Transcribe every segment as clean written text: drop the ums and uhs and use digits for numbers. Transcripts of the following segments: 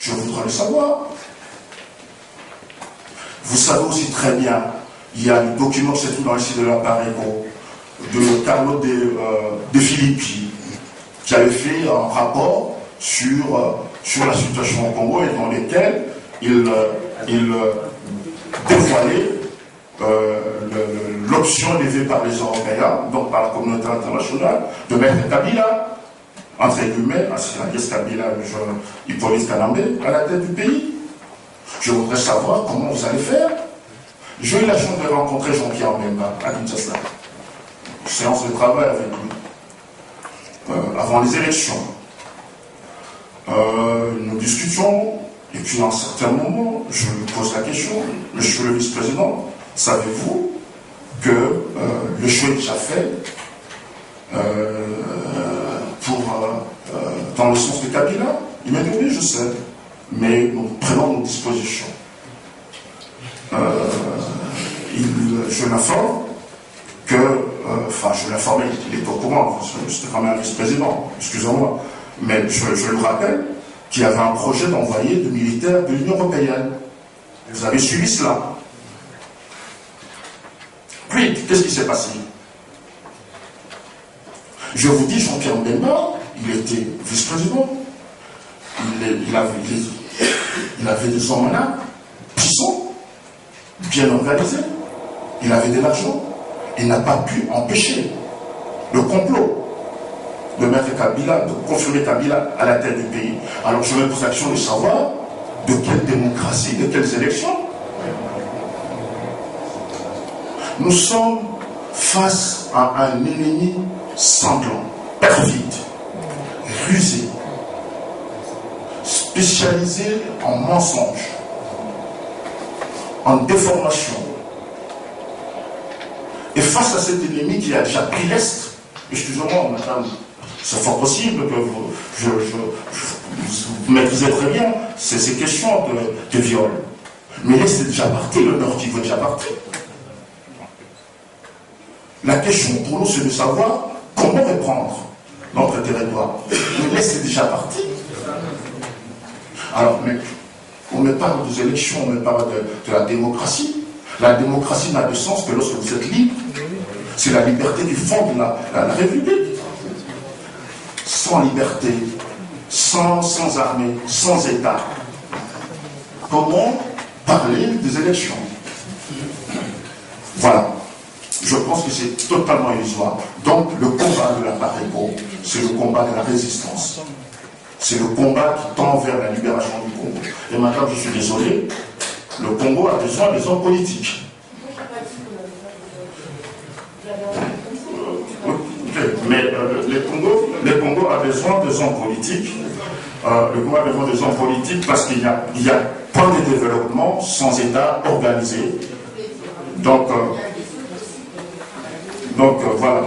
Je voudrais le savoir. Vous savez aussi très bien, il y a le document qui se trouve dans le site de la Pareco, de Carlo de Filippi, qui avait fait un rapport sur la situation au Congo et dans lequel il dévoilait l'option levée par les Européens, donc par la communauté internationale, de mettre Kabila, entre guillemets, c'est-à-dire Kabila, Hippolyte Kanambe, à la tête du pays. Je voudrais savoir comment vous allez faire. J'ai eu la chance de rencontrer Jean-Pierre Bemba à Kinshasa. Séance de travail avec lui. Avant les élections. Nous discutions, et puis à un certain moment, je lui pose la question, monsieur le vice-président, savez-vous que le choix est déjà fait dans le sens de Kabila? Il m'a dit oui, je sais, mais nous prenons nos dispositions. Je l'informe que, je l'informais, il est au courant, c'était quand même un vice-président, excusez-moi, mais je le rappelle qu'il y avait un projet d'envoyer des militaires de l'Union européenne. Vous avez suivi cela. Puis, qu'est-ce qui s'est passé? Je vous dis, Jean-Pierre Bemba, il était vice-président. Il avait des hommes là, puissants, bien organisés. Il avait de l'argent. Il n'a pas pu empêcher le complot de mettre Kabila, de confirmer Kabila à la tête du pays. Alors je me pose la question de savoir de quelle démocratie, de quelles élections. Nous sommes face à un ennemi sanglant, perfide, rusé, spécialisé en mensonges, en déformation. Et face à cet ennemi qui a déjà pris l'Est, excusez-moi, madame, c'est fort possible que vous maîtrisez très bien ces questions de viol. Mais l'Est est déjà parti, le Nord qui est déjà parti. La question pour nous, c'est de savoir comment reprendre notre territoire. Mais l'Est est déjà parti. Alors, mais on me parle des élections, on me parle de la démocratie. La démocratie n'a de sens que lorsque vous êtes libre. C'est la liberté qui fonde la République. Sans liberté, sans armée, sans État, comment parler des élections? Voilà. Je pense que c'est totalement illusoire. Donc, le combat de la Pareco, c'est le combat de la résistance. C'est le combat qui tend vers la libération du Congo. Et maintenant, je suis désolé, le Congo a besoin des hommes politiques. Mais le Congo a besoin des hommes politiques. Le Congo a besoin des hommes politiques parce qu'il y a pas de développement sans État organisé. Donc voilà,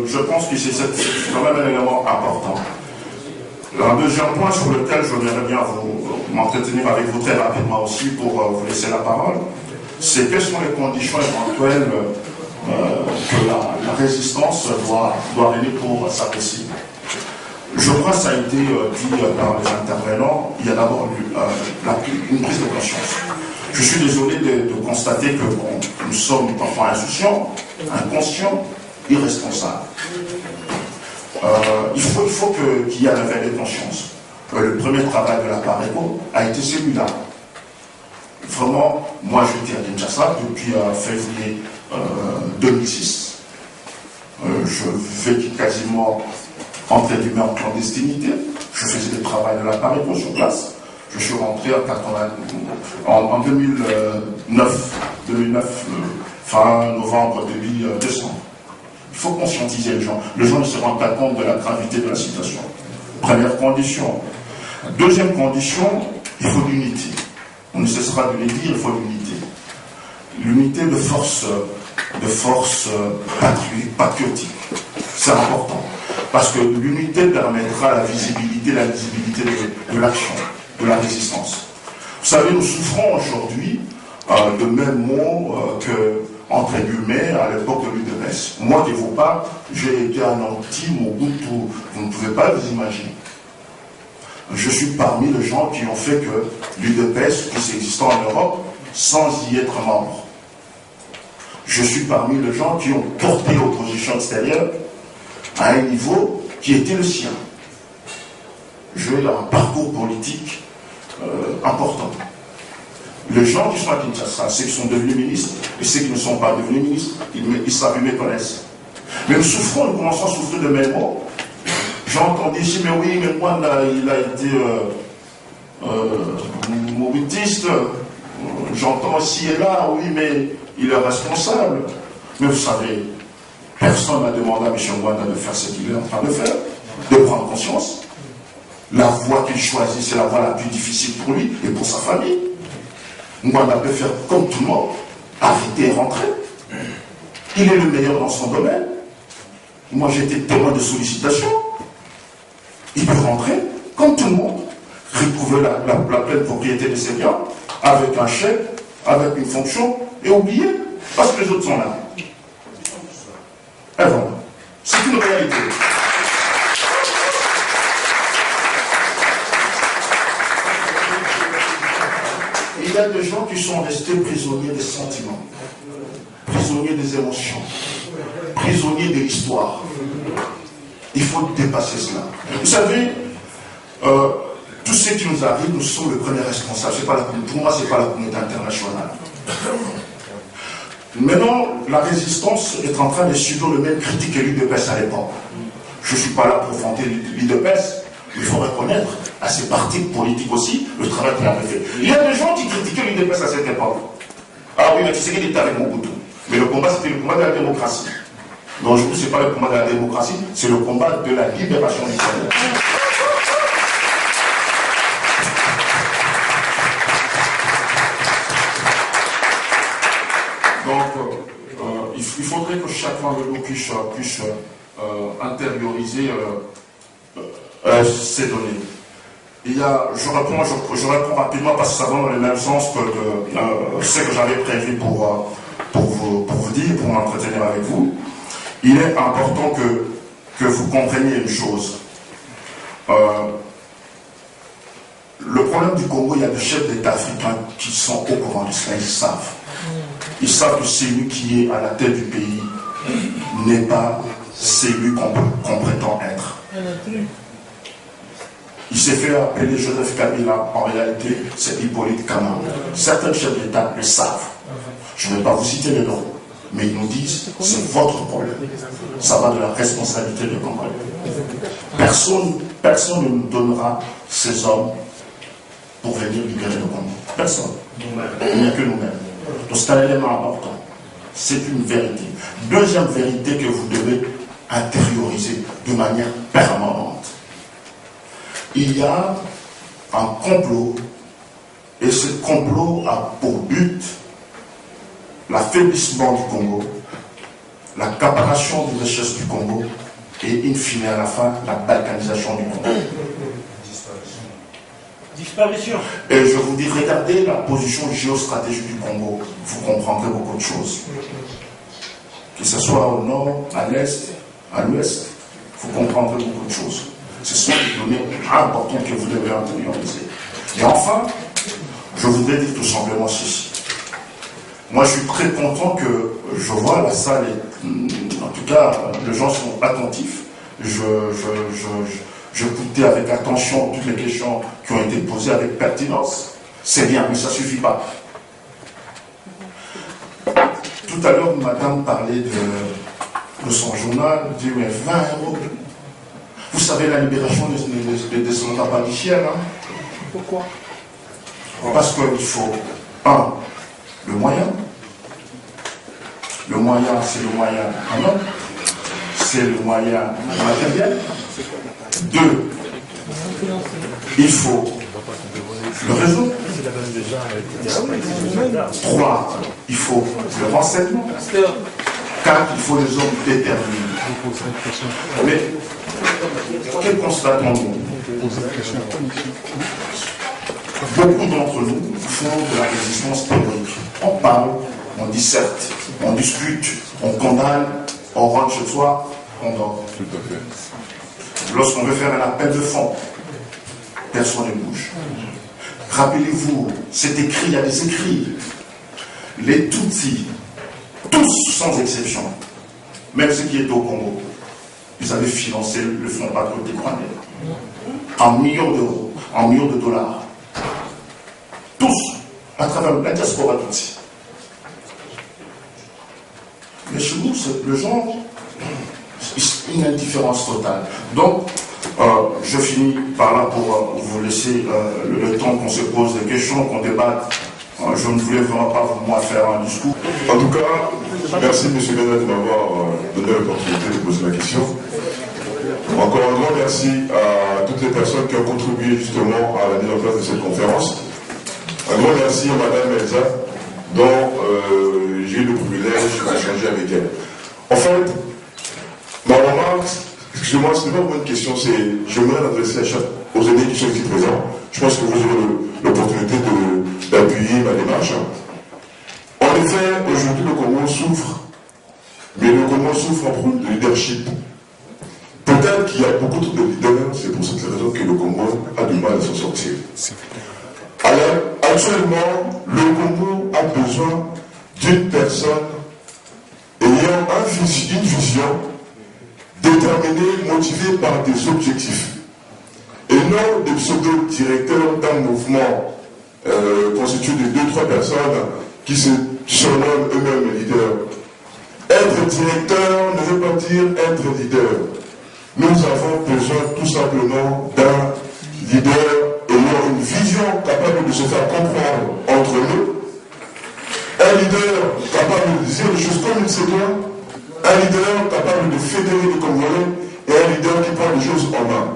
je pense que c'est quand même un élément important. Un deuxième point sur lequel je voudrais bien m'entretenir avec vous très rapidement aussi pour vous laisser la parole, c'est quelles sont les conditions éventuelles que la résistance doit mener pour s'apprécier. Je crois que ça a été dit par les intervenants, il y a d'abord une prise de conscience. Je suis désolé de constater que nous sommes parfois insouciants, inconscients, irresponsables. Il faut qu'il y ait un éveil de conscience. Le premier travail de la Pareco a été celui-là. Vraiment, moi j'étais à Kinshasa depuis février 2006. Je vais quasiment entre guillemets en clandestinité. Je faisais des travaux de la Pareco sur place. Je suis rentré en 2009, fin novembre, début décembre. Il faut conscientiser les gens. Les gens ne se rendent pas compte de la gravité de la situation. Première condition. Deuxième condition, il faut l'unité. On ne cessera de le dire, il faut l'unité. L'unité de force patriotique. C'est important. Parce que l'unité permettra la visibilité de l'action, de la résistance. Vous savez, nous souffrons aujourd'hui de mêmes mots que, entre guillemets, à l'époque de l'UDPS. Moi qui vous parle, j'ai été un anti-Mobutu, vous ne pouvez pas vous imaginer. je suis parmi les gens qui ont fait que l'UDPS puisse exister en Europe sans y être membre. Je suis parmi les gens qui ont porté l'opposition extérieure à un niveau qui était le sien. J'ai un parcours politique important. Les gens qui sont à Kinshasa, ceux qui sont devenus ministres et ceux qui ne sont pas devenus ministres, ils savent, ils me connaissent. Mais nous souffrons, nous commençons à souffrir de mes mots. J'ai entendu ici, mais oui, mais moi, là, il a été mobiliste. J'entends ici et là, oui, mais il est responsable. Mais vous savez, personne n'a demandé à M. Mwanda de faire ce qu'il est en train de faire, de prendre conscience. La voie qu'il choisit, c'est la voie la plus difficile pour lui et pour sa famille. Mwanda peut faire comme tout le monde, arrêter et rentrer. Il est le meilleur dans son domaine. Moi, j'ai été témoin de sollicitations. Il peut rentrer, comme tout le monde, retrouver la pleine propriété de ses biens, avec un chèque, avec une fonction, et oublier, parce que les autres sont là. Et voilà. C'est une réalité. Il y a des gens qui sont restés prisonniers des sentiments, prisonniers des émotions, prisonniers de l'histoire. Il faut dépasser cela. Vous savez, tout ce qui nous arrive, nous sommes le premier responsable. Pour moi, ce n'est pas la communauté internationale. Maintenant, la résistance est en train de subir le même critique que l'UDPS à l'époque. Je ne suis pas là pour vanter l'UDPS. Il faut reconnaître à ces partis politiques aussi le travail qu'il avait fait. Il y a des gens qui critiquaient l'UDPS à cette époque. Ah oui, mais tu sais qu'il était avec Mobutu. Mais le combat, c'était le combat de la démocratie. Donc aujourd'hui, ce n'est pas le combat de la démocratie, c'est le combat de la libération du Congo. Donc, il faudrait que chacun de nous puisse intérioriser ces données. Je réponds rapidement parce que ça va dans le même sens que ce que j'avais prévu pour vous dire, pour m'entretenir avec vous. Il est important que vous compreniez une chose. Le problème du Congo, il y a des chefs d'État africains qui sont au courant de cela, ils savent. Ils savent que celui qui est à la tête du pays n'est pas celui qu'on prétend être. Il s'est fait appeler Joseph Kabila, en réalité, c'est Hippolyte Kama. Certains chefs d'État le savent. Je ne vais pas vous citer les noms. Mais ils nous disent, c'est votre problème. Ça va de la responsabilité de Congolais. Personne ne nous donnera ces hommes pour venir libérer le Congo. Personne. Il n'y a que nous-mêmes. Donc c'est un élément important. C'est une vérité. Deuxième vérité que vous devez intérioriser de manière permanente. Il y a un complot, et ce complot a pour but l'affaiblissement du Congo, la captation des richesses du Congo et, in fine, à la fin, la balkanisation du Congo. Disparition. Et je vous dis, regardez la position géostratégique du Congo, vous comprendrez beaucoup de choses. Que ce soit au nord, à l'est, à l'ouest, vous comprendrez beaucoup de choses. Ce sont des données importantes que vous devez intérioriser. Et enfin, je voudrais dire tout simplement ceci. Moi, je suis très content que je vois la salle, en tout cas, les gens sont attentifs. J'écoutais avec attention toutes les questions qui ont été posées avec pertinence. C'est bien, mais ça ne suffit pas. Tout à l'heure, madame parlait de son journal, dit 20 euros. Vous savez, la libération ne descendra pas du ciel. Hein? Pourquoi? Parce qu'il faut, le moyen. Le moyen, c'est le moyen en homme. C'est le moyen matériel. 2, il faut le réseau. 3, il faut le renseignement. 4, il faut les hommes déterminés. Mais, quel constatons-nous? Beaucoup d'entre nous font de la résistance théorique. On parle, on disserte, on discute, on condamne, on rentre chez soi, on dort. Lorsqu'on veut faire un appel de fonds, personne ne bouge. Rappelez-vous, c'est écrit, il y a des écrits. Les Tutsis, tous sans exception, même ceux qui étaient au Congo, ils avaient financé le Front patriotique rwandais en millions d'euros, en millions de dollars. Tous, à travers la diaspora Tutsi. Mais chez nous, le genre, une indifférence totale. Donc, je finis par là pour vous laisser le temps qu'on se pose des questions, qu'on débatte. Je ne voulais vraiment pas moi faire un discours. En tout cas, merci M. Gana de m'avoir donné l'opportunité de poser la question. Encore un grand merci à toutes les personnes qui ont contribué justement à la mise en place de cette conférence. Un grand merci à Mme Elsa, dont j'ai eu le privilège d'échanger avec elle. En fait, ma remarque, excusez-moi, ce n'est pas une question, c'est j'aimerais l'adresser aux aînés qui sont ici présents. Je pense que vous aurez l'opportunité d'appuyer ma démarche. En effet, aujourd'hui, le Congo souffre, mais le Congo souffre en problème de leadership. Peut-être qu'il y a beaucoup trop de leaders, c'est pour cette raison que le Congo a du mal à s'en sortir. Alors, actuellement, le Congo a besoin d'une personne ayant une vision déterminée, motivée par des objectifs. Et non des pseudo-directeurs d'un mouvement constitué de 2-3 personnes qui se surnomment eux-mêmes leaders. Être directeur ne veut pas dire être leader. Nous avons besoin tout simplement d'un leader ayant une vision capable de se faire comprendre entre nous, un leader capable de dire les choses comme il se doit, un leader capable de fédérer les Congolais et un leader qui prend les choses en main.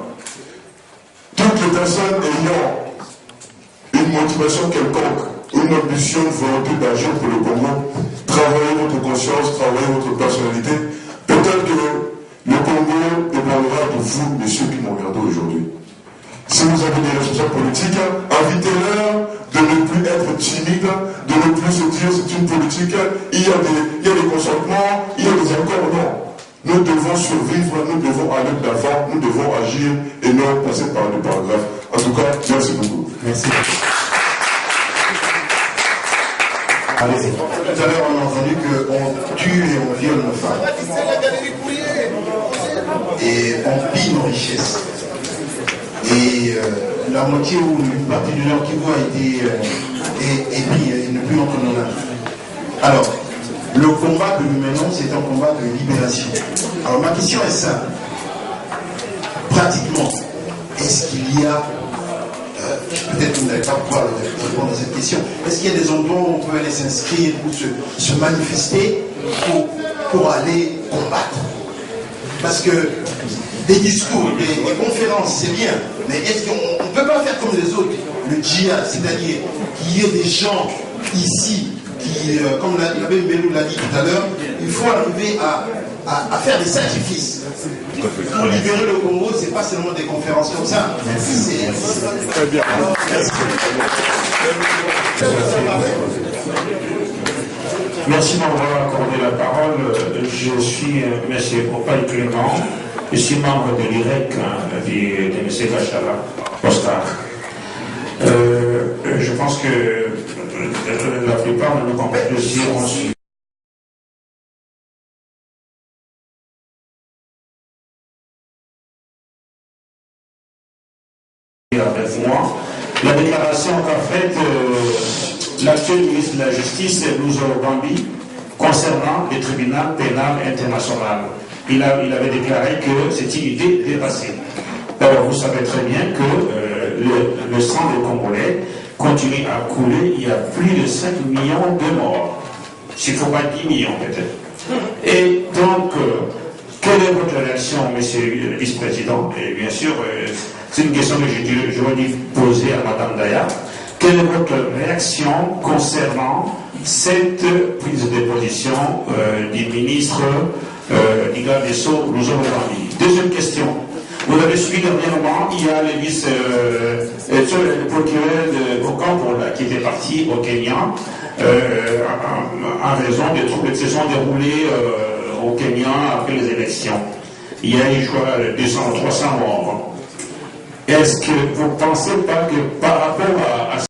Toutes les personnes ayant une motivation quelconque, une ambition, une volonté d'agir pour le Congo, travaillez votre conscience, travaillez votre personnalité. Peut-être que le Congo dépendra de vous, messieurs qui m'ont regardé aujourd'hui. Si vous avez des responsables politiques, invitez-leur de ne plus être timide, de ne plus se dire c'est une politique, il y a des consentements, il y a des accords, non. Nous devons survivre, nous devons aller de l'avant, nous devons agir et non passer par les paragraphes. En tout cas, merci beaucoup. Merci. Allez-y. Tout à l'heure, on a entendu qu'on tue et on viole nos femmes. Et on pille nos richesses. Et la moitié ou une partie du Nord Kivu a été pris et ne plus entre nos mains. Alors, le combat que nous menons, c'est un combat de libération. Alors, ma question est simple. Pratiquement, est-ce qu'il y a, peut-être que vous n'allez pas pouvoir répondre à cette question, est-ce qu'il y a des endroits où on peut aller s'inscrire ou se manifester pour aller combattre? Parce que des discours, des conférences, c'est bien, mais est-ce qu'on ne peut pas faire comme les autres, le djihad, c'est-à-dire qu'il y ait des gens ici qui, comme l'abbé Mbelou l'a dit tout à l'heure, il faut arriver à faire des sacrifices. Pour libérer le Congo, ce n'est pas seulement des conférences comme ça. Très bien. Merci de m'avoir accordé la parole. Je suis M. Opal Clément. Je suis membre de l'IREC de M. Gachala, Oscar. Je pense que la plupart de nos compatriotes aussi ont suivi. Avec moi, la déclaration qu'a faite l'actuel ministre de la Justice, Louzo Bambi, concernant le tribunal pénal international. Il avait déclaré que c'est une idée dépassée. Alors vous savez très bien que le sang des Congolais continue à couler. Il y a plus de 5 millions de morts. S'il ne faut pas 10 millions peut-être. Et donc, quelle est votre réaction, monsieur le vice-président? Et bien sûr, c'est une question que j'aurais dû poser à madame Daya. Quelle est votre réaction concernant cette prise de position du ministre du garde des Sceaux, Louzo Bambi? Deuxième question. Vous avez suivi dernièrement, il y a le procureur de Okampola qui était parti au Kenya en raison des troubles qui se sont déroulés au Kenya après les élections. Il y a eu, je crois, 200 ou 300 morts. Est-ce que vous ne pensez pas que par rapport à